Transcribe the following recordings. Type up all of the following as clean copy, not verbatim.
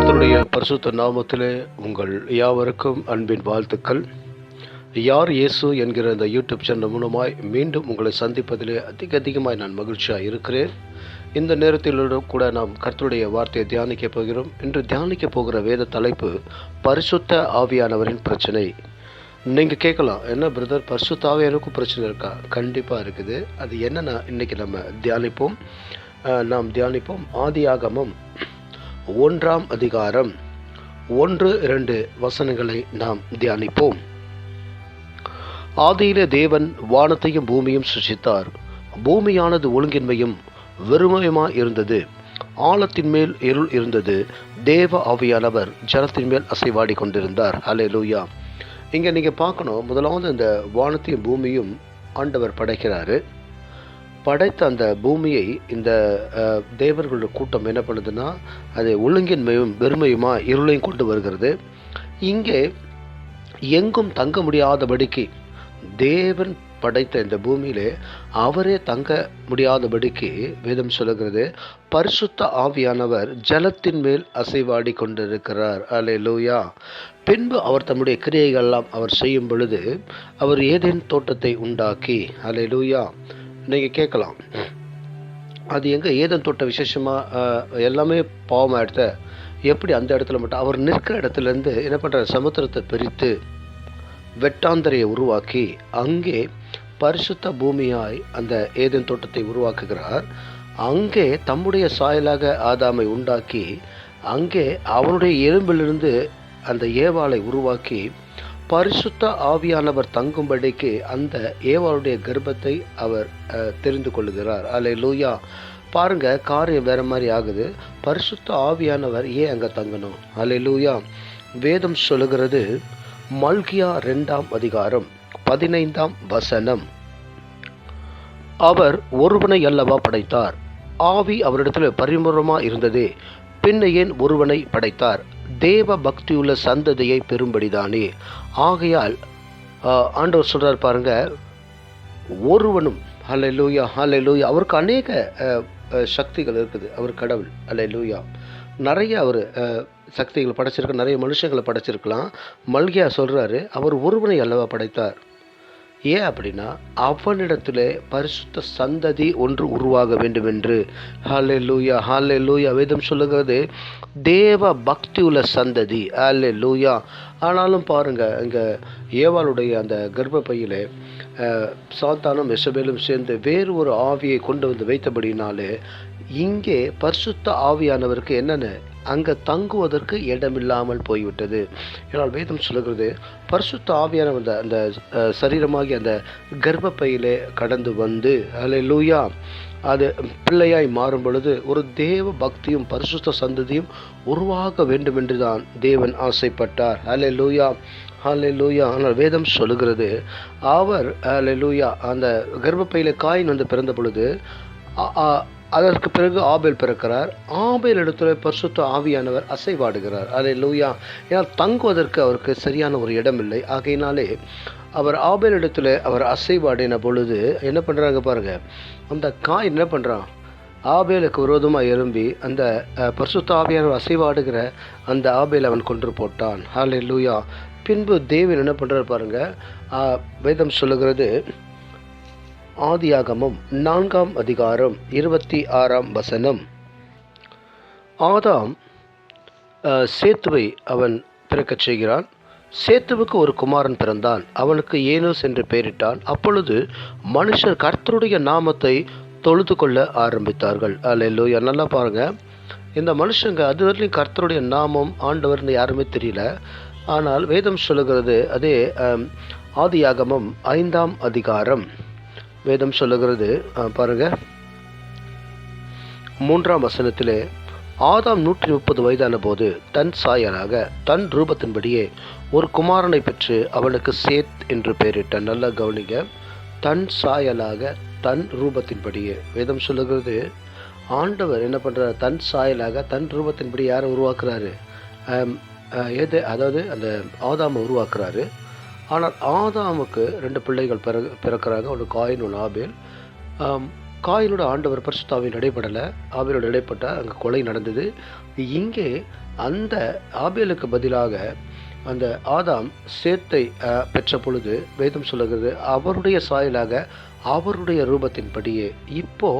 கர்த்தருடைய பரிசுத்த நாமத்திலே உங்கள் யாவருக்கும் அன்பின் வாழ்த்துக்கள். யார் இயேசு என்கிற இந்த யூடியூப் சேனல் மூலமாய் மீண்டும் உங்களை சந்திப்பதிலே அதிகமாய் நான் மகிழ்ச்சியாக இருக்கிறேன். இந்த நேரத்தில் கூட நாம் கர்த்தருடைய வார்த்தையை தியானிக்க போகிறோம். இன்று தியானிக்க போகிற வேத தலைப்பு பரிசுத்த ஆவியானவரின் பிரச்சனை. நீங்கள் கேட்கலாம், என்ன பிரதர் பரிசுத்த ஆவியானவருக்கும் பிரச்சனை இருக்கா? கண்டிப்பாக இருக்குது. அது என்னன்னா இன்னைக்கு நம்ம நாம் தியானிப்போம். ஆதியாகமம் 1ஆம் அதிகாரம் 1-2 வசனங்களை நாம் தியானிப்போம். ஆதியிலே தேவன் வானத்தையும் பூமியும் சிருஷ்டித்தார். பூமியானது ஒழுங்கின்மையும் வெறுமையுமாய் இருந்தது. ஆழத்தின் மேல் இருள் இருந்தது. தேவ ஆவியானவர் ஜலத்தின் மேல் அசைவாடி கொண்டிருந்தார். அல்லேலூயா. இங்கே நீங்கள் பார்க்கணும், முதலாவது இந்த வானத்தையும் பூமியும் ஆண்டவர் படைக்கிறாரு. படைத்த அந்த பூமியை இந்த தேவர்களுடைய கூட்டம் என்ன பண்ணுதுன்னா, அது ஒழுங்கின்மையும் வெறுமையுமா இருளையும் கொண்டு வருகிறது. இங்கே எங்கும் தங்க முடியாதபடிக்கு தேவன் படைத்த இந்த பூமியிலே அவரே தங்க முடியாதபடிக்கு வேதம் சொல்லுகிறது, பரிசுத்த ஆவியானவர் ஜலத்தின் மேல் அசைவாடி கொண்டிருக்கிறார். அல்லேலூயா. பின்பு அவர் தம்முடைய கிரியைகளெல்லாம் அவர் செய்யும் பொழுது அவர் ஏதேன் தோட்டத்தை உண்டாக்கி, அல்லேலூயா. நீங்கள் கேட்கலாம், அது எங்கே ஏதேன் தோட்டம் விசேஷமாக எல்லாமே பாவமாக எடுத்த எப்படி அந்த இடத்துல மட்டும் அவர் நிற்கிற இடத்துலேருந்து என்ன பண்ணுறார், சமுத்திரத்தை பிரித்து வெட்டாந்தரையை உருவாக்கி அங்கே பரிசுத்த பூமியாய் அந்த ஏதேன் தோட்டத்தை உருவாக்குகிறார். அங்கே தம்முடைய சாயலாக ஆதாமை உண்டாக்கி அங்கே அவனுடைய எலும்பிலிருந்து அந்த ஏவாளை உருவாக்கி பரிசுத்த ஆவியானவர் தங்கும்படிக்கு அந்த ஏவாளுடைய கர்ப்பத்தை அவர் தெரிந்து கொள்ளுகிறார். அல்லேலூயா. பாருங்க, காரியம் வேற மாதிரி ஆகுது. பரிசுத்த ஆவியானவர் ஏன் அங்கே தங்கணும்? அல்லேலூயா. வேதம் சொல்லுகிறது, மல்கியா 2ஆம் அதிகாரம் 15ஆம் வசனம், அவர் ஒருவனை அல்லவா படைத்தார், ஆவி அவரிடத்தில் பரிமுறமாக இருந்ததே, பின்ன ஏன் ஒருவனை படைத்தார், தேவ பக்தியுள்ள சந்ததியை பெரும்படிதானே. ஆகையால் ஆண்டவர் சொல்றார் பாருங்க, ஒருவனும், அல்லேலூயா அல்லேலூயா, அவருக்கு அநேக சக்திகள் இருக்குது. அவர் கடவுள். அல்லேலூயா. நிறைய அவர் சக்திகளை படைச்சிருக்க, நிறைய மனுஷங்களை படைச்சிருக்கலாம். மல்கியா சொல்றாரு, அவர் ஒருவனை அல்லவா படைத்தார். ஏன் அப்படின்னா, அவனிடத்திலே பரிசுத்த சந்ததி ஒன்று உருவாக வேண்டும் என்று. ஹல்லேலூயா ஹல்லேலூயா. வேதம் சொல்லுகிறது, தேவ பக்தி உள்ள சந்ததி. ஹல்லேலூயா. ஆனாலும் பாருங்க, இங்கே ஏவாளுடைய அந்த கர்ப்பப்பையிலே சாத்தானும் எசபேலும் சேர்ந்து வேறு ஒரு ஆவியை கொண்டு வந்து வைத்தபடினாலே இங்கே பரிசுத்த ஆவியானவருக்கு என்னென்ன அங்கே தங்குவதற்கு இடமில்லாமல் போய்விட்டது. ஏனால் வேதம் சொல்லுகிறது, பரிசுத்த ஆவியானவர் அந்த சரீரமாகி அந்த கர்ப்பப்பையிலே கடந்து வந்து, அல்லேலூயா, அது பிள்ளையாய் மாறும் பொழுது ஒரு தேவ பக்தியும் பரிசுத்த சந்ததியும் உருவாக வேண்டும் என்று தான் தேவன் ஆசைப்பட்டார். அல்லேலூயா அல்லேலூயா. ஆனால் வேதம் சொல்லுகிறது, அவர் அல்லேலூயா அந்த கர்ப்பப்பையிலே காயின் வந்து பிறந்த பொழுது அதற்கு பிறகு ஆபேல் பிறக்கிறார். ஆபேல் இடத்துல பரிசுத்த ஆவியானவர் அசைவாடுகிறார். அல்லேலூயா. ஏன்னால் தங்குவதற்கு அவருக்கு சரியான ஒரு இடம் இல்லை. ஆகையினாலே அவர் ஆபேல் இடத்துல அவர் அசைவாடின பொழுது என்ன பண்ணுறாங்க பாருங்க, அந்த காய் என்ன பண்ணுறான், ஆபேலுக்கு விரோதமாக எழும்பி அந்த பரிசுத்த ஆவியானவர் அசைவாடுகிற அந்த ஆபேல் அவன் கொன்று போட்டான். அல்லேலூயா. பின்பு தேவன் என்ன பண்ணுறாரு பாருங்க, வேதம் சொல்லுகிறது, ஆதியாகமம் 4ஆம் அதிகாரம் 26ஆம் வசனம், ஆதாம் சேத்துவை அவன் பிறக்கச் செய்கிறான். சேத்துவுக்கு ஒரு குமாரன் பிறந்தான். அவனுக்கு ஏனோஸ் என்று பெயரிட்டான். அப்பொழுது மனுஷர் கர்த்தருடைய நாமத்தை தொழுது கொள்ள ஆரம்பித்தார்கள். அல்லேலூயா. நல்லா பாருங்க, இந்த மனுஷங்க அது வரையிலும் கர்த்தருடைய நாமம் ஆண்டவர்னு யாருமே தெரியல. ஆனால் வேதம் சொல்லுகிறது, அதே ஆதியாகமம் 5ஆம் அதிகாரம் வேதம் சொல்லுகிறது பாருங்க, 3ஆம் வசனத்திலே, ஆதாம் 130 வயதான போது தன் சாயலாக தன் ரூபத்தின்படியே ஒரு குமாரனை பெற்று அவனுக்கு சேத் என்று பெயரிட்டான். நல்லா கவனிங்க, தன் சாயலாக தன் ரூபத்தின்படியே. வேதம் சொல்லுகிறது, ஆண்டவர் என்ன பண்ணுறார், தன் சாயலாக தன் ரூபத்தின்படி யாரை உருவாக்குறாரு, அதாவது அந்த ஆதாமை உருவாக்குறாரு. ஆனால் ஆதாமுக்கு 2 பிள்ளைகள் பிறக்கிறாங்க. ஒரு காயின், ஒரு ஆபேல். காயினோட ஆண்டவர் பரிசுத்தாவின் இடைப்படலை, ஆபேலோட இடைப்பட்ட அங்கே கொலை நடந்தது. இங்கே அந்த ஆபேலுக்கு பதிலாக அந்த ஆதாம் சேத்தை பெற்ற பொழுது வேதம் சொல்லுகிறது, அவருடைய சாயலாக அவருடைய ரூபத்தின்படியே இப்போ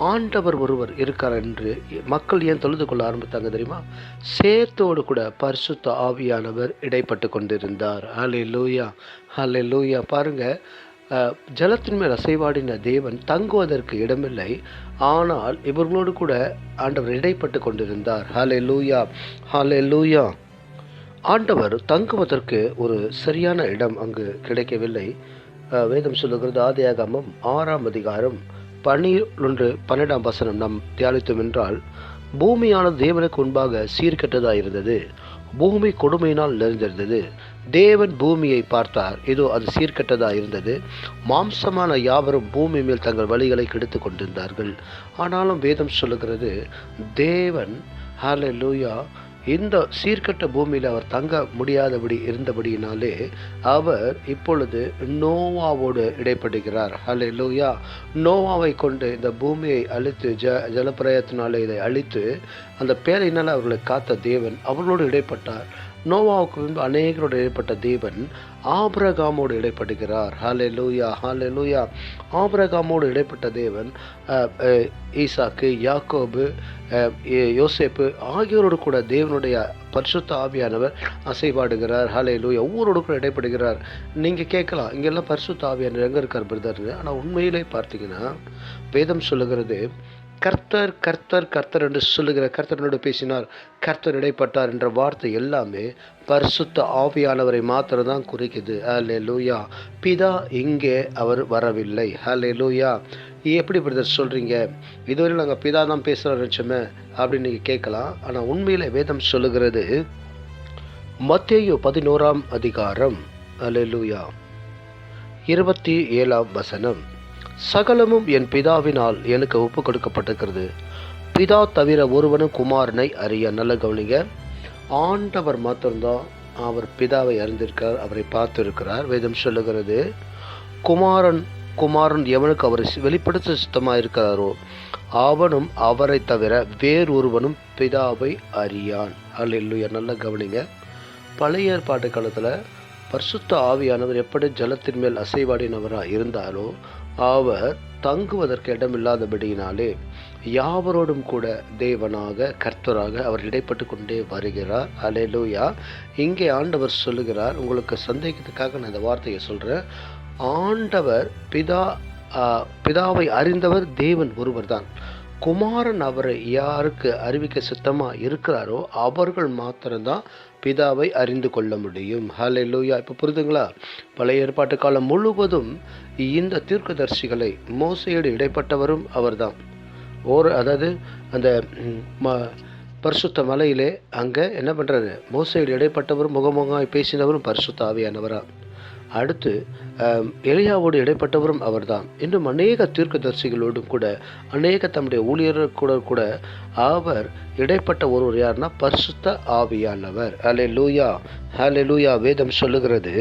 ஆண்டவர் ஒருவர் இருக்கார் என்று மக்கள் ஏன் தொழுது கொள்ள ஆரம்பித்தாங்க தெரியுமா? சேத்தோடு கூட பரிசுத்த ஆவியானவர் இடைப்பட்டு கொண்டிருந்தார். ஹல்லேலூயா, ஹல்லேலூயா. பாருங்க, ஜலத்தின் மேல் அசைவாடின தேவன் தங்குவதற்கு இடமில்லை, ஆனால் இவர்களோடு கூட ஆண்டவர் இடைப்பட்டு கொண்டிருந்தார். ஹல்லேலூயா, ஹல்லேலூயா. ஆண்டவர் தங்குவதற்கு ஒரு சரியான இடம் அங்கு கிடைக்கவில்லை. வேதம் சொல்லுகிறது, ஆதியாகமம் 6ஆம் அதிகாரம் 11-12 வசனம் நாம் தியானித்தோம் என்றால், பூமியானது தேவனுக்கு முன்பாக சீர்கெட்டதாக இருந்தது, பூமி கொடுமையினால் நிறைந்திருந்தது. தேவன் பூமியை பார்த்தார், இதோ அது சீர்கெட்டதாக இருந்தது, மாம்சமான யாவரும் பூமி மேல் தங்கள் வழிகளை கெடுத்து கொண்டிருந்தார்கள். ஆனாலும் வேதம் சொல்லுகிறது, தேவன் ஹல்லேலூயா இந்த சீர்கெட்ட பூமியில் அவர் தங்க முடியாதபடி இருந்தபடியினாலே அவர் இப்பொழுது நோவாவோடு இடைப்படுகிறார். ஹல்லேலூயா. நோவாவை கொண்டு இந்த பூமியை அழித்து ஜலப்பிரயத்தினாலே இதை அழித்து அந்த பேரையினால் அவர்களை காத்த தேவன் அவர்களோடு இடைப்பட்டார். நோவாவுக்கு முன்பு அநேகரோடு இடைப்பட்ட தேவன் ஆபிரகாமோடு இடைப்படுகிறார். ஹல்லேலூயா, ஹல்லேலூயா. ஆபிரகாமோடு இடைப்பட்ட தேவன் ஈசாக்கு, யாக்கோபு, யோசேப்பு ஆகியோரோடு கூட தேவனுடைய பரிசுத்த ஆவியானவர் அசைவாடுகிறார். ஹல்லேலூயா. ஒவ்வொருவரோடு கூட இடைப்படுகிறார். நீங்கள் கேட்கலாம், இங்கெல்லாம் பரிசுத்த ஆவியானவர் எங்கே இருக்கார் பிரதர்னு. ஆனால் உண்மையிலே பார்த்தீங்கன்னா வேதம் சொல்லுகிறது, கர்த்தர் கர்த்தர் கர்த்தர் என்று சொல்லுகிற கர்த்தரோடு பேசினார், கர்த்தர் இடைப்பட்டார் என்ற வார்த்தை எல்லாமே பரிசுத்த ஆவியானவரை மாத்திரம்தான் குறிக்குது. ஹல்லேலூயா. பிதா இங்கே அவர் வரவில்லை. ஹல்லேலூயா. எப்படி பிரதர் சொல்கிறீங்க, இதுவரை நாங்கள் பிதா தான் பேசுகிறோம் நினச்சோமே அப்படின்னு நீங்கள் கேட்கலாம். ஆனால் உண்மையிலே வேதம் சொல்லுகிறது, மத்தேயு 11ஆம் அதிகாரம் ஹல்லேலூயா 27ஆம் வசனம், சகலமும் என் பிதாவினால் எனக்கு ஒப்பு கொடுக்கப்பட்டிருக்கிறது, பிதா தவிர ஒருவனும் குமாரனை அறிய. நல்ல கவனிங்க, ஆண்டவர் மாத்திரம்தான் அவர் பிதாவை அறிந்திருக்கிறார், அவரை பார்த்திருக்கிறார். வேதம் சொல்லுகிறது, குமாரன் எவனுக்கு அவரை வெளிப்படுத்த சுத்தமாக இருக்கிறாரோ அவனும் அவரை தவிர வேறொருவனும் பிதாவை அறியான். அல்லேலூயா. நல்ல கவனிங்க, பழைய ஏற்பாட்டு காலத்தில் பரிசுத்த ஆவியானவர் எப்படி ஜலத்தின் மேல் அசைவாடினவராக இருந்தாலோ அவர் தங்குவதற்கு இடமில்லாதபடியினாலே யாவரோடும் கூட தேவனாக கர்த்தராக அவர் இடைப்பட்டு கொண்டே வருகிறார். அல்லேலூயா. இங்கே ஆண்டவர் சொல்லுகிறார், உங்களுக்கு சந்தேகத்துக்காக நான் இந்த வார்த்தையை சொல்கிறேன், ஆண்டவர் பிதாவை அறிந்தவர் தேவன் ஒருவர் தான். குமாரன் அவரை யாருக்கு அறிவிக்க சித்தமாக இருக்கிறாரோ அவர்கள் மாத்திரம்தான் பிதாவை அறிந்து கொள்ள முடியும். ஹல்லேலூயா. இப்போ புரிதுங்களா? பழைய ஏற்பாட்டு காலம் முழுவதும் இந்த தீர்க்கதரிசிகளை மோசையோடு இடைப்பட்டவரும் அவர்தான். அதாவது அந்த பரிசுத்த மலையிலே அங்கே என்ன பண்ணுறாரு, மோசையோடு இடைப்பட்டவரும் முகமுகமாய் பேசினவரும் பரிசுத்த ஆவியானவரா. அடுத்து எலியாவோடு இடைப்பட்டவரும் அவர்தான். இன்னும் அநேக தீர்க்கதரிசிகளோடும் கூட அநேக தம்முடைய ஊழியர்களோடு கூட அவர் இடைப்பட்ட ஒருவர் யாருன்னா பரிசுத்த ஆவியானவர். ஹல்லேலூயா, ஹல்லேலூயா. வேதம் சொல்லுகிறது,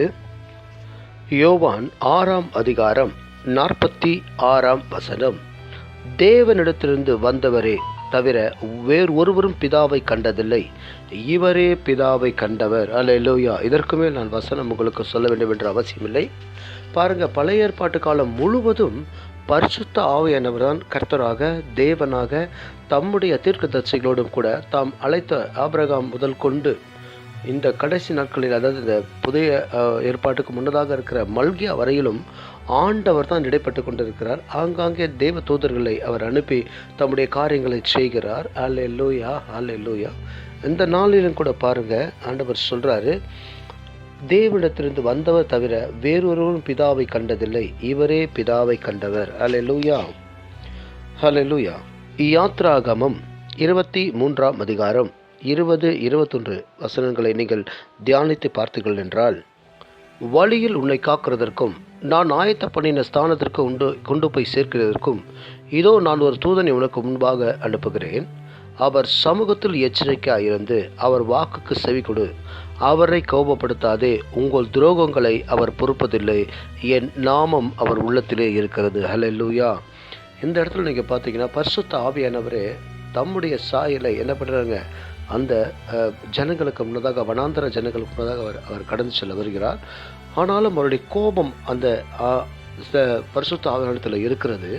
யோவான் 6ஆம் அதிகாரம் 46ஆம் வசனம், தேவனிடத்திலிருந்து வந்தவரே தவிர வேறு ஒருவரும் பிதாவை கண்டதில்லை, இவரே பிதாவை கண்டவர். அல்லேலூயா. இதற்கு மேல் நான் வசனம் உங்களுக்கு சொல்ல வேண்டும் என்ற அவசியமில்லை. பாருங்க, பழைய ஏற்பாட்டு காலம் முழுவதும் பரிசுத்த ஆவியானவர் தான் கர்த்தராக தேவனாக தம்முடைய தீர்க்கதரிசிகளோடும் கூட தாம் அழைத்த ஆபிரகாம் முதல் கொண்டு இந்த கடைசி நாட்களில், அதாவது இந்த புதிய ஏற்பாட்டுக்கு முன்னதாக இருக்கிற மல்கியா வரையிலும் ஆண்டவர் தான் இடைப்பட்டு கொண்டிருக்கிறார். ஆங்காங்கே தேவ தூதர்களை அவர் அனுப்பி தம்முடைய காரியங்களை செய்கிறார். அல்லேலூயா, அல்லேலூயா. இந்த நாளிலும் கூட பாருங்க, ஆண்டவர் சொல்றாரு, தேவனிடத்திலிருந்து வந்தவர் தவிர வேறொருவரும் பிதாவை கண்டதில்லை, இவரே பிதாவை கண்டவர். அல்லேலூயா, அல்லேலூயா. யாத்ராகமம் 23ஆம் அதிகாரம் 20-21 வசனங்களை நீங்கள் தியானித்து பார்த்தீர்கள் என்றால், வழியில் உன்னை காக்கிறதற்கும் நான் ஆயத்த பண்ணின ஸ்தானத்திற்கு கொண்டு போய் சேர்க்கிறதற்கும் இதோ நான் ஒரு தூதனை உனக்கு முன்பாக அனுப்புகிறேன். அவர் சமூகத்தில் எச்சரிக்கையாயிருந்து அவர் வாக்குக்கு செவி கொடு, அவரை கோபப்படுத்தாதே, உங்கள் துரோகங்களை அவர் பொறுப்பதில்லை, என் நாமம் அவர் உள்ளத்திலே இருக்கிறது. ஹல்லேலூயா. இந்த இடத்துல நீங்கள் பார்த்தீங்கன்னா பரிசுத்த ஆவியானவரே தம்முடைய சாயலை என்ன பண்ணுறாங்க, அந்த ஜனங்களுக்கு முன்னதாக, வனாந்தர ஜனங்களுக்கு முன்னதாக அவர் கடந்து செல்ல வருகிறார். ஆனாலும் அவருடைய கோபம் அந்த பரிசுத்த ஆவியானவரிடத்தில் இருக்கிறது.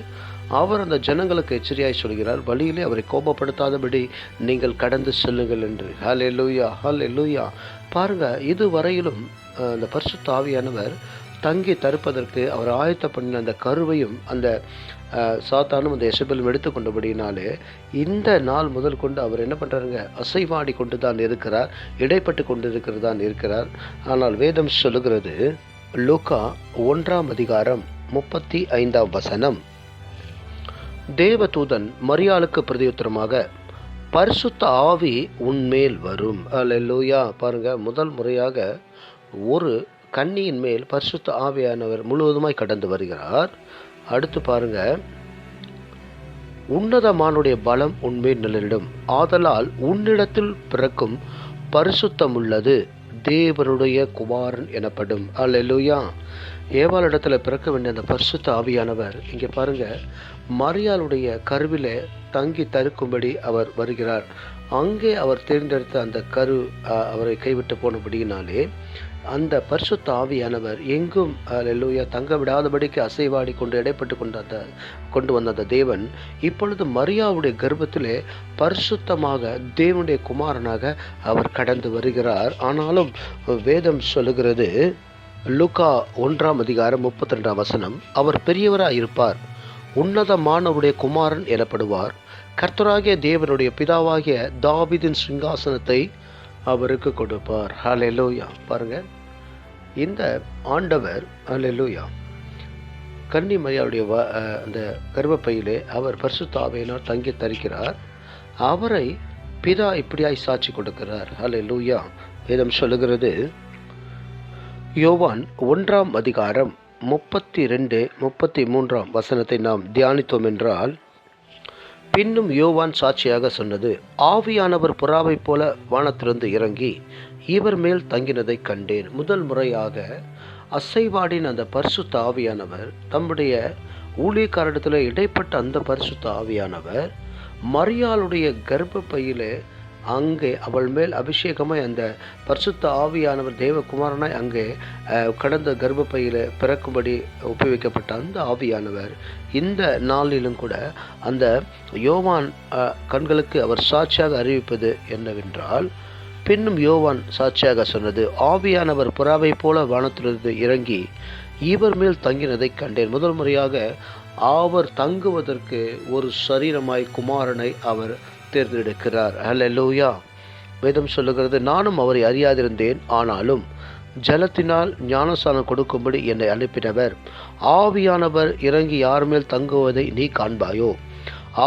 அவர் அந்த ஜனங்களுக்கு எச்சரியாய் சொல்கிறார், வழியிலே அவரை கோபப்படுத்தாதபடி நீங்கள் கடந்து செல்லுங்கள் என்று. ஹல்லேலூயா, ஹல்லேலூயா. பாருங்க, இதுவரையிலும் அந்த பரிசுத்த ஆவியானவர் தங்கி தருப்பதற்கு அவர் ஆயத்த பண்ணின அந்த கருவையும் அந்த சாத்தானும் அந்த எசபெலும் எடுத்துக்கொண்டபடினாலே இந்த நாள் முதல் கொண்டு அவர் என்ன பண்ணுறாருங்க, அசைவாடி கொண்டு தான் இருக்கிறார், இடைப்பட்டு கொண்டு இருக்கிறார். ஆனால் வேதம் சொல்லுகிறது, லூக்கா 1:35 தேவதூதன் மரியாளுக்கு பிரதியுத்தரமாக, பரிசுத்த ஆவி உன்மேல் வரும். அல்லேலூயா. பாருங்க, முதல் முறையாக ஒரு கன்னியின் மேல் பரிசுத்த ஆவியானவர் முழுவதுமாய் கடந்து வருகிறார். அடுத்து பாருங்க, உன்னதமானுடைய பலம் உன்மேல் நிழலிடும், ஆதலால் உன்னிடத்தில் பிறக்கும் பரிசுத்தம் உள்ளது தேவனுடைய குமாரன் எனப்படும். அல்லேலூயா. ஏவாள் இடத்துல பிறக்க வேண்டிய அந்த பரிசுத்த ஆவியானவர் இங்கே பாருங்க, மரியாளுடைய கருவிலே தங்கி தருக்கும்படி அவர் வருகிறார். அங்கே அவர் தேர்ந்தெடுத்த அந்த கரு அவரை கைவிட்டு போனபடியினாலே அந்த பரிசுத்த ஆவியானவர் எங்கும் அல்லேலூயா தங்க விடாதபடிக்கு அசைவாடி கொண்டு இடைப்பட்டு கொண்டு வந்த அந்த தேவன் இப்பொழுது மரியாவுடைய கர்ப்பத்திலே பரிசுத்தமாக தேவனுடைய குமாரனாக அவர் கடந்து வருகிறார். ஆனாலும் வேதம் சொல்லுகிறது, லூக்கா 1:32 அவர் பெரியவராய் இருப்பார், உன்னதமானவருடைய குமாரன் எனப்படுவார், கர்த்தராகிய தேவனுடைய பிதாவாகிய தாவீதின் சிங்காசனத்தை அவருக்கு கொடுப்பார். ஹல்லேலூயா. பாருங்க, இந்த ஆண்டவர் ஹல்லேலூயா கன்னி மரியாளுடைய அந்த கர்ப்பப்பையிலே அவர் பரிசுத்த ஆவியினால் தங்கி தரிக்கிறார். அவரை பிதா இப்படியாய் சாட்சி கொடுக்கிறார். ஹல்லேலூயா. வேதம் சொல்லுகிறது, யோவான் 1:32-33 நாம் தியானித்தோம் என்றால், பின்னும் யோவான் சாட்சியாக சொன்னது, ஆவியானவர் புறாவை போல வானத்திலிருந்து இறங்கி இவர் மேல் தங்கினதை கண்டேன். முதல் முறையாக அசைவாடின் அந்த பரிசுத்த ஆவியானவர் தம்முடைய ஊழியக்காரிடத்தில் இடைப்பட்ட அந்த பரிசுத்த ஆவியானவர் மரியாளுடைய கர்ப்பப்பையிலே அங்கே அவள் மேல் அபிஷேகமாய் அந்த பரிசுத்த ஆவியானவர் தேவகுமாரனாய் அங்கே கடந்த கர்ப்பப்பையில் பிறக்கும்படி ஒப்புவிக்கப்பட்ட அந்த ஆவியானவர் இந்த நாளிலும் கூட அந்த யோவான் கண்களுக்கு அவர் சாட்சியாக அறிவிப்பது என்னவென்றால், பின்னும் யோவான் சாட்சியாக சொன்னது, ஆவியானவர் புறாவை போல வானத்திலிருந்து இறங்கி இவர் மேல் தங்கினதை கண்டேன். முதல் முறையாக அவர் தங்குவதற்கு ஒரு சரீரமாய் குமாரனை அவர் தேர்ந்தெடுக்கிறார். ஹல்லேலூயா. வேதம் சொல்லுகிறது, நானும் அவரை அறியாதிருந்தேன், ஆனாலும் ஜலத்தினால் ஞானஸ்நானம் கொடுக்கும்படி என்னை அனுப்பினவர் ஆவியானவர் இறங்கி யார் மேல் தங்குவதை நீ காண்பாயோ,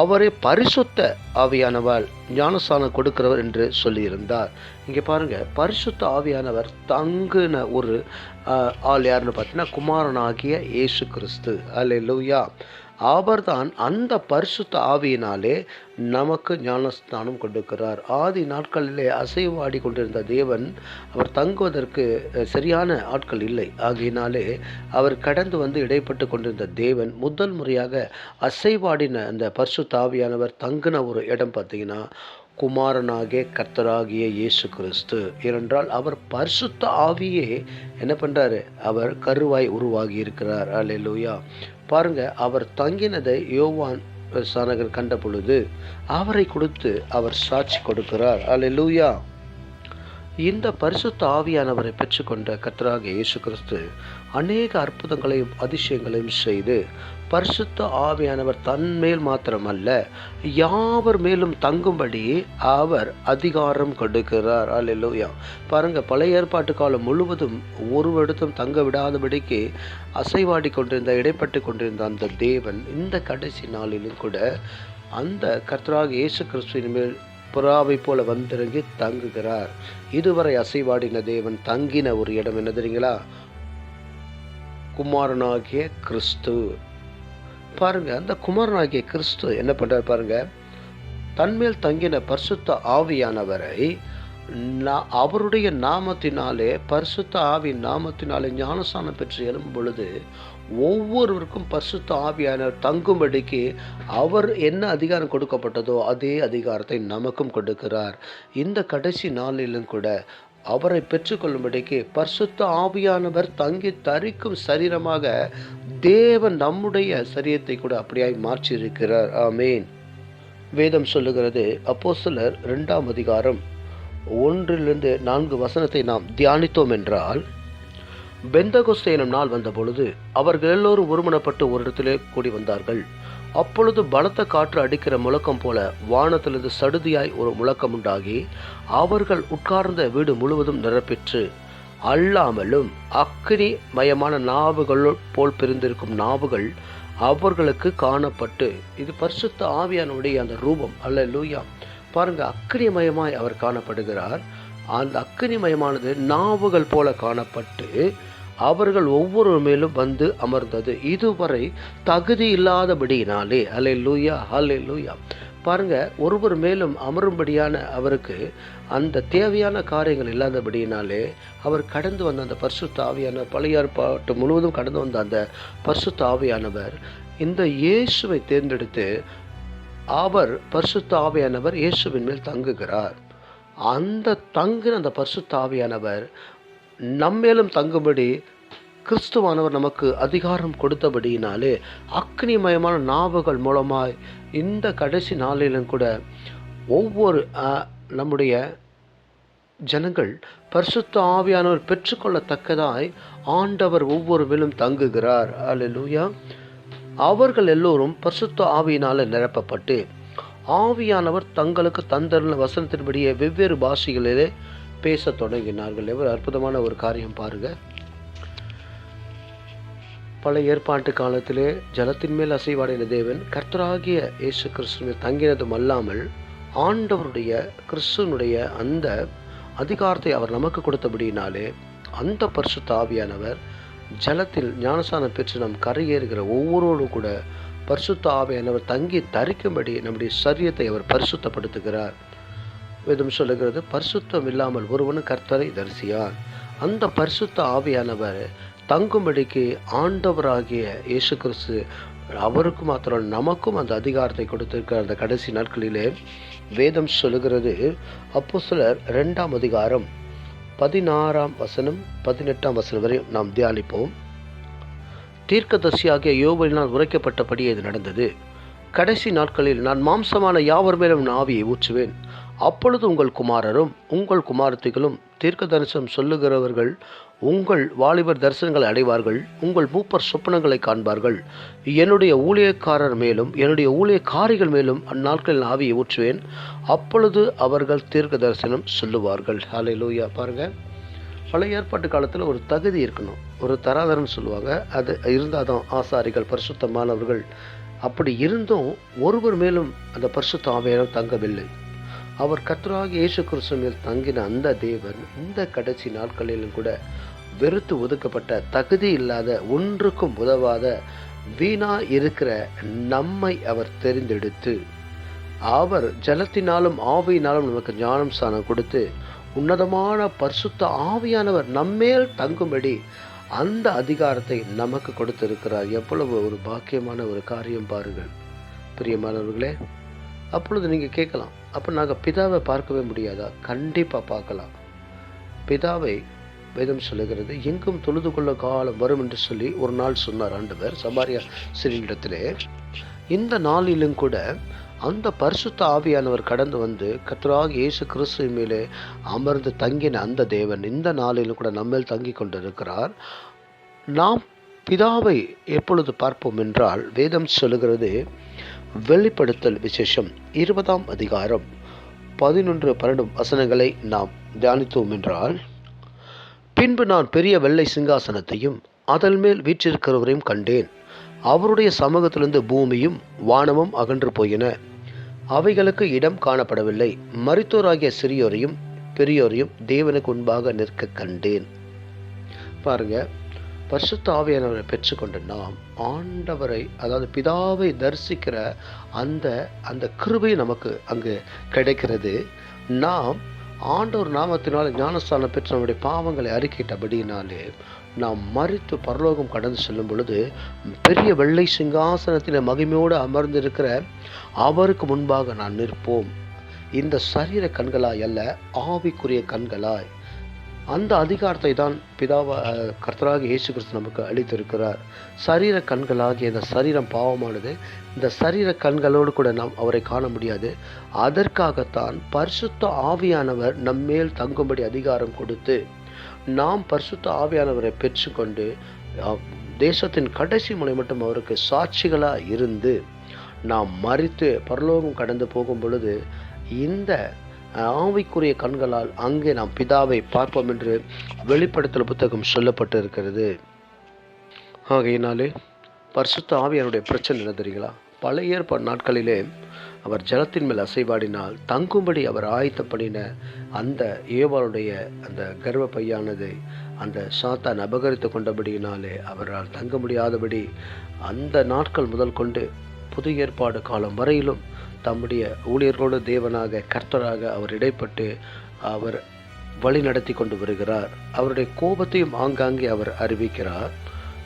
அவரே பரிசுத்த ஆவியானவர் ஞானஸ்நானம் கொடுக்கிறவர் என்று சொல்லியிருந்தார். இங்கே பாருங்க, பரிசுத்த ஆவியானவர் தங்குன ஒரு ஆள் யாருன்னு பார்த்தீங்கன்னா குமாரனாகிய இயேசு கிறிஸ்து. அல்லேலூயா. அவர்தான் அந்த பரிசுத்த ஆவியினாலே நமக்கு ஞானஸ்நானம் கொடுக்கிறார். ஆதி நாட்களிலே அசைவாடி கொண்டிருந்த தேவன் அவர் தங்குவதற்கு சரியான ஆட்கள் இல்லை. ஆகையினாலே அவர் கடந்து வந்து இடைப்பட்டு கொண்டிருந்த தேவன் முதல் முறையாக அசைவாடின அந்த பரிசுத்த ஆவியானவர் தங்கின ஒரு இடம் பார்த்தீங்கன்னா குமாரனாகிய கர்த்தராகிய இயேசு கிறிஸ்து. ஏனென்றால் அவர் பரிசுத்த ஆவியே என்ன பண்றாரு, அவர் கருவாய் உருவாகி இருக்கிறார். அல்லேலூயா. பாருங்க, அவர் தங்கினதை யோவான் சானகர் கண்ட பொழுது அவரை கொடுத்து அவர் சாட்சி கொடுக்கிறார். அல்லேலூயா. இந்த பரிசுத்த ஆவியானவரை பெற்றுக்கொண்ட கர்த்தராகிய இயேசு கிறிஸ்து அநேக அற்புதங்களையும் அதிசயங்களையும் செய்து பரிசுத்த ஆவியானவர் தன்மேல் மாத்திரமல்ல யாவர் மேலும் தங்கும்படி அவர் அதிகாரம் கொடுக்கிறார். அல்லேலூயா. பாருங்க, பழைய ஏற்பாட்டு காலம் முழுவதும் ஒரு இடத்தும் தங்க விடாதபடிக்கு அசைவாடி கொண்டிருந்த இடைப்பட்டு கொண்டிருந்த அந்த தேவன் இந்த கடைசி நாளிலும் கூட அந்த கர்த்தராகிய இயேசு கிறிஸ்துவின் மேல் புறாவை போல வந்திறங்கி தங்குகிறார். இதுவரை அசைவாடின தேவன் தங்கின ஒரு இடம் என்ன தெரியுங்களா? குமாரனாகிய கிறிஸ்து. பாருங்க, அந்த குமாரனாகிய கிறிஸ்து என்ன பண்றார் பாருங்க, தன்மேல் தங்கின பரிசுத்த ஆவியானவரை அவருடைய நாமத்தினாலே, பரிசுத்த ஆவி நாமத்தினாலே ஞானஸ்நானம் பெற்று எழும்பும் பொழுது ஒவ்வொருவருக்கும் பரிசுத்த ஆவியானவர் தங்கும்படிக்கு அவர் என்ன அதிகாரம் கொடுக்கப்பட்டதோ அதே அதிகாரத்தை நமக்கும் கொடுக்கிறார். இந்த கடைசி நாளிலும் கூட அவரை பெற்றுக்கொள்ளும்படிக்கு பரிசுத்த ஆவியானவர் தங்கி தரிக்கும் சரீரமாக தேவன் நம்முடைய சரீரத்தை கூட அப்படியாய் மாற்றியிருக்கிறார். ஆமேன். வேதம் சொல்லுகிறது, அப்போஸ்தலர் 2ஆம் அதிகாரம் 1-4 வசனத்தை நாம் தியானித்தோம் என்றால், பெந்தகொஸ்தே எனும் நாள் வந்த பொழுது அவர்கள் எல்லோரும் ஒருமனப்பட்டு ஒரு இடத்திலே கூடி வந்தார்கள். அப்பொழுது பலத்த காற்று அடிக்கிற முழக்கம் போல வானத்திலிருந்து சடுதியாய் ஒரு முழக்கம் உண்டாகி அவர்கள் உட்கார்ந்த வீடு முழுவதும் நிரப்பிற்று. அல்லாமலும் அக்கினி மயமான நாவுகள் போல் பிரிந்திருக்கும் நாவுகள் அவர்களுக்கு காணப்பட்டு, இது பரிசுத்த ஆவியானுடைய அந்த ரூபம். அல்லேலூயா. பாருங்க, அக்கினிமயமாய் அவர் காணப்படுகிறார். அந்த அக்கினிமயமானது நாவுகள் போல காணப்பட்டு அவர்கள் ஒவ்வொரு மேலும் வந்து அமர்ந்தது. இதுவரை தகுதி இல்லாதபடியினாலே. அல்லேலூயா, அல்லேலூயா. பாருங்க, ஒருவர் மேலும் அமரும்படியான அவருக்கு அந்த தேவையான காரியங்கள் இல்லாதபடியினாலே அவர் கடந்து வந்த அந்த பரிசுத்த ஆவியானவர், பழைய ஏற்பாட்டு முழுவதும் கடந்து வந்த அந்த பரிசுத்த ஆவியானவர் இந்த இயேசுவை தேர்ந்தெடுத்து அவர் பரிசுத்த ஆவியானவர் இயேசுவின் மேல் தங்குகிறார். அந்த தங்கின அந்த பரிசுத்த ஆவியானவர் நம்மேலும் தங்கும்படி கிறிஸ்துவானவர் நமக்கு அதிகாரம் கொடுத்தபடியினாலே அக்னிமயமான நாவுகள் மூலமாய் இந்த கடைசி நாளிலும் கூட ஒவ்வொரு நம்முடைய ஜனங்கள் பரிசுத்த ஆவியானவர் பெற்றுக்கொள்ளத்தக்கதாய் ஆண்டவர் ஒவ்வொரு மேலும் தங்குகிறார். அல்லேலூயா. அவர்கள் எல்லோரும் பரிசுத்த ஆவியினால நிரப்பப்பட்டு ஆவியானவர் தங்களுக்கு தந்தருள்ள வசனத்தின்படியே வெவ்வேறு பாஷைகளிலே பேச தொடங்கினார்கள். எவ்வளவு அற்புதமான ஒரு காரியம் பாருங்க. பழைய ஏற்பாட்டு காலத்திலே ஜலத்தின் மேல் அசைவாடின தேவன் கர்த்தராகிய இயேசு கிறிஸ்துவில் தங்கினதும் அல்லாமல் ஆண்டவருடைய கிறிஸ்துவனுடைய அந்த அதிகாரத்தை அவர் நமக்கு கொடுத்தபடியினாலே அந்த பரிசுத்த ஆவியானவர் ஜலத்தில் ஞானஸ்நானம் பெற்று நம் கரையேறுகிற ஒவ்வொருவரும் கூட பரிசுத்த ஆவியானவர் தங்கி தரிக்கும்படி நம்முடைய சரீரத்தை அவர் பரிசுத்தப்படுத்துகிறார். வேதம் சொல்லுகிறது, பரிசுத்தம் இல்லாமல் ஒருவனும் கர்த்தரை தரிசியான். அந்த பரிசுத்த ஆவியானவர் தங்கும்படிக்கு ஆண்டவராகிய இயேசு கிறிஸ்து அவருக்கு மாத்திரம் நமக்கும் அந்த அதிகாரத்தை கொடுத்திருக்கிற அந்த கடைசி நாட்களிலே வேதம் சொல்லுகிறது. அப்போஸ்தலர் 2ஆம் அதிகாரம் 16ஆம் வசனம் 18ஆம் வசனம் வரை நாம் தியானிப்போம். தீர்க்கதரிசியாகிய யோவேலினால் உரைக்கப்பட்டபடி இது நடந்தது. கடைசி நாட்களில் நான் மாம்சமான யாவர் மேலும் ஆவியை ஊற்றுவேன். அப்பொழுது உங்கள் குமாரரும் உங்கள் குமாரத்திகளும் தீர்க்க தரிசனம் சொல்லுகிறவர்கள் உங்கள் வாலிபர் தரிசனங்களை அடைவார்கள். உங்கள் மூப்பர் சொப்பனங்களை காண்பார்கள். என்னுடைய ஊழியக்காரர் மேலும் என்னுடைய ஊழியக்காரிகள் மேலும் அந்நாட்களில் ஆவியை ஊற்றுவேன். அப்பொழுது அவர்கள் தீர்க்க தரிசனம் சொல்லுவார்கள். ஹல்லேலூயா. பாருங்க, பழைய ஏற்பாட்டு காலத்தில் ஒரு தகுதி இருக்கணும், ஒரு தராதரம் சொல்லுவாங்க. அது இருந்தால் தான் ஆசாரிகள் பரிசுத்தமானவர்கள். அப்படி இருந்தும் ஒருவர் மேலும் அந்த பரிசுத்த ஆவியானவர் தங்கவில்லை. அவர் கர்த்தராகிய இயேசு கிறிஸ்து மேல் தங்கின அந்த தேவன் இந்த கடைசி நாட்களிலும் கூட வெறுத்து ஒதுக்கப்பட்ட தகுதி இல்லாத ஒன்றுக்கும் உதவாத வீணா இருக்கிற நம்மை அவர் தெரிந்தெடுத்து அவர் ஜலத்தினாலும் ஆவியினாலும் நமக்கு ஞானம் ஸ்நானம் கொடுத்து உன்னதமான பரிசுத்த ஆவியானவர் நம்மேல் தங்கும்படி அந்த அதிகாரத்தை நமக்கு கொடுத்திருக்கிறார். எவ்வளவு ஒரு பாக்கியமான ஒரு காரியம் பாருங்கள் பிரியமானவர்களே. அப்பொழுது நீங்கள் கேட்கலாம், அப்போ நாங்கள் பிதாவை பார்க்கவே முடியாதா? கண்டிப்பாக பார்க்கலாம். பிதாவை வேதம் சொல்லுகிறது, எங்கும் தொழுது கொள்ள காலம் வரும் என்று சொல்லி ஒரு நாள் சொன்னார் ஆண்டவர் சமாரியா ஸ்திரீயிடத்திலே. இந்த நாளிலும் கூட அந்த பரிசுத்த ஆவியானவர் கடந்து வந்து கர்த்தராகிய இயேசு கிறிஸ்து மேலே அமர்ந்து தங்கின அந்த தேவன் இந்த நாளிலும் கூட நம்மேல் தங்கி கொண்டிருக்கிறார். நாம் பிதாவை எப்பொழுது பார்ப்போம் என்றால் வேதம் சொல்லுகிறது, வெளிப்படுத்தல் விசேஷம் 20ஆம் அதிகாரம் 11-12 வசனங்களை நாம் தியானித்தோம் என்றால், பின்பு நான் பெரிய வெள்ளை சிங்காசனத்தையும் அதன் மேல் வீற்றிருக்கிறவரையும் கண்டேன். அவருடைய சமூகத்திலிருந்து பூமியும் வானமும் அகன்று போயின. அவைகளுக்கு இடம் காணப்படவில்லை. மரித்தோராகிய சிறியோரையும் பெரியோரையும் தேவனுக்கு முன்பாக நிற்க கண்டேன். பாருங்க, பரிசுத்த ஆவியானவரை பெற்றுக்கொண்ட நாம் ஆண்டவரை, அதாவது பிதாவை தரிசிக்கிற அந்த கிருபை நமக்கு அங்கு கிடைக்கிறது. நாம் ஆண்டவர் நாமத்தினால் ஞானஸ்தானம் பெற்று நம்முடைய பாவங்களை அறிக்கையிட்டபடியினாலே நாம் மரித்து பரலோகம் கடந்து செல்லும் பொழுது பெரிய வெள்ளை சிங்காசனத்தில் மகிமையோடு அமர்ந்திருக்கிற அவருக்கு முன்பாக நான் நிற்போம். இந்த சரீர கண்களாய் அல்ல, ஆவிக்குரிய கண்களாய். அந்த அதிகாரத்தை தான் கர்த்தராகிய இயேசு கிறிஸ்து நமக்கு அளித்திருக்கிறார். சரீர கண்களாகிய இந்த சரீரம் பாவமானது. இந்த சரீர கண்களோடு கூட நாம் அவரை காண முடியாது. அதற்காகத்தான் பரிசுத்த ஆவியானவர் நம்மேல் தங்கும்படி அதிகாரம் கொடுத்து நாம் பரிசுத்த ஆவியானவரை பெற்றுக்கொண்டு தேசத்தின் கடைசி முறை மட்டும் அவருக்கு சாட்சிகளாக இருந்து நாம் மரித்து பரலோகம் கடந்து போகும் பொழுது இந்த ஆவிக்குரிய கண்களால் அங்கே நாம் பிதாவை பார்ப்போம் என்று வெளிப்படுத்தல் புத்தகம் சொல்லப்பட்டு இருக்கிறது. ஆகையினாலே பரிசுத்த ஆவியானுடைய பிரச்சனை என்ன தெரியுங்களா? பழைய ஏற்பாடு நாட்களிலே அவர் ஜலத்தின் மேல் அசைவாடினால் தங்கும்படி அவர் ஆயத்தப்படின அந்த ஏவாளுடைய அந்த கர்வ பையானதை அந்த சாத்தான் அபகரித்து கொண்டபடியினாலே அவரால் தங்க முடியாதபடி அந்த நாட்கள் முதல் கொண்டு புது ஏற்பாடு காலம் வரையிலும் தம்முடைய ஊழியர்களோடு தேவனாக கர்த்தராக அவர் இடைப்பட்டு அவர் வழி நடத்தி கொண்டு வருகிறார். அவருடைய கோபத்தையும் ஆங்காங்கே அவர் அறிவிக்கிறார்.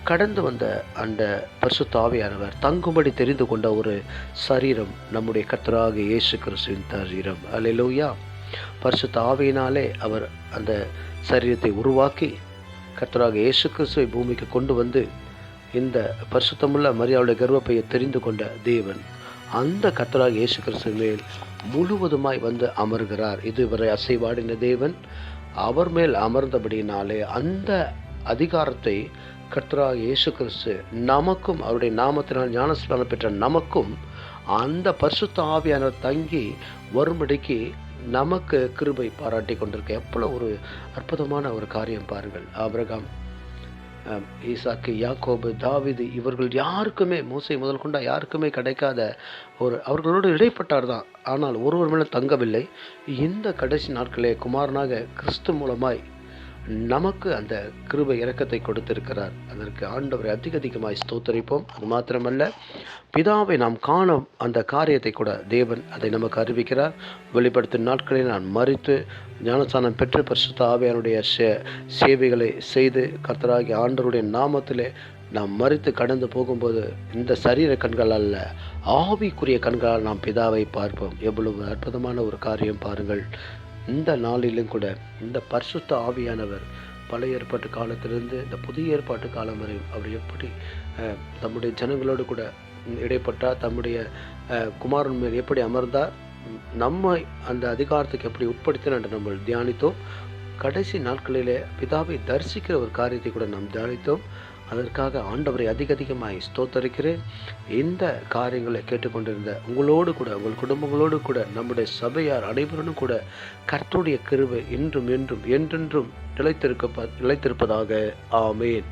கடந்து வந்த அந்த பரிசுத்த ஆவியானவர் தங்கும்படி தெரிந்து கொண்ட ஒரு சரீரம் நம்முடைய கர்த்தராக இயேசு கிறிஸ்துவின் சரீரம். அல்லேலூயா. பரிசுத்த ஆவியினாலே அவர் அந்த சரீரத்தை உருவாக்கி கர்த்தராக இயேசு கிறிஸ்துவை பூமிக்கு கொண்டு வந்து இந்த பரிசுத்தமுள்ள மரியாளுடைய கர்வப்பையை தெரிந்து கொண்ட தேவன் அந்த கர்த்தராக இயேசு கிறிஸ்து மேல் முழுவதுமாய் வந்து அமர்கிறார். இதுவரை அசைவாடின தேவன் அவர் மேல் அமர்ந்தபடினாலே அந்த அதிகாரத்தை கர்த்தராக இயேசு கிறிஸ்து நமக்கும் அவருடைய நாமத்தினால் ஞானஸ்நானம் பெற்ற நமக்கும் அந்த பரிசுத்த ஆவியானவர் தங்கி வரும்படிக்கு நமக்கு கிருபை பாராட்டி கொண்டிருக்க எவ்வளவு ஒரு அற்புதமான ஒரு காரியம் பாருங்கள். ஆபிரகாம், ஈசாக்கு, யாக்கோபு, தாவீது இவர்கள் யாருக்குமே, மோசே முதல் கொண்டா யாருக்குமே கிடைக்காத அவர்களோடு இடைப்பட்டார் தான். ஆனால் ஒருவர் மேலும் தங்கவில்லை. இந்த கடைசி நாட்களே குமாரனாக கிறிஸ்து மூலமாய் நமக்கு அந்த கிருபை இரக்கத்தை கொடுத்திருக்கிறார். அதற்கு ஆண்டவரை அதிகமாய் ஸ்தோத்தரிப்போம். அது மாத்திரமல்ல, பிதாவை நாம் காணும் அந்த காரியத்தை கூட தேவன் அதை நமக்கு அறிவிக்கிறார். வெளிப்படுத்தும் நாட்களில் நான் மரித்து ஞானஸ்நானம் பெற்று பரிசுத்த ஆவியானுடைய சேவைகளை செய்து கர்த்தராகிய ஆண்டவருடைய நாமத்திலே நாம் மரித்து கடந்து போகும்போது இந்த சரீர கண்கள் அல்ல, ஆவிக்குரிய கண்களால் நாம் பிதாவை பார்ப்போம். எவ்வளவு அற்புதமான ஒரு காரியம் பாருங்கள். இந்த நாளிலும் கூட இந்த பரிசுத்த ஆவியானவர் பழைய ஏற்பாட்டு காலத்திலிருந்து இந்த புதிய ஏற்பாட்டு காலம் வரை அவர் எப்படி தம்முடைய ஜனங்களோடு கூட இடைப்பட்டார், தம்முடைய குமாரன் மேல் எப்படி அமர்ந்தார், நம்மை அந்த அதிகாரத்துக்கு எப்படி உட்படுத்தினார் என்று நம்ம தியானித்தோம். கடைசி நாட்களிலே பிதாவை தரிசிக்கிற ஒரு காரியத்தை கூட நாம் தியானித்தோம். அதற்காக ஆண்டவரை அதிகமாய் ஸ்தோத்தரிக்கிறேன். இந்த காரியங்களை கேட்டுக்கொண்டிருந்த உங்களோடு கூட, உங்கள் குடும்பங்களோடு கூட, நம்முடைய சபையார் அனைவருடன் கூட கர்த்தருடைய கிருபை இன்றும் என்றும் என்றென்றும் நிலைத்திருப்பதாக. ஆமேன்.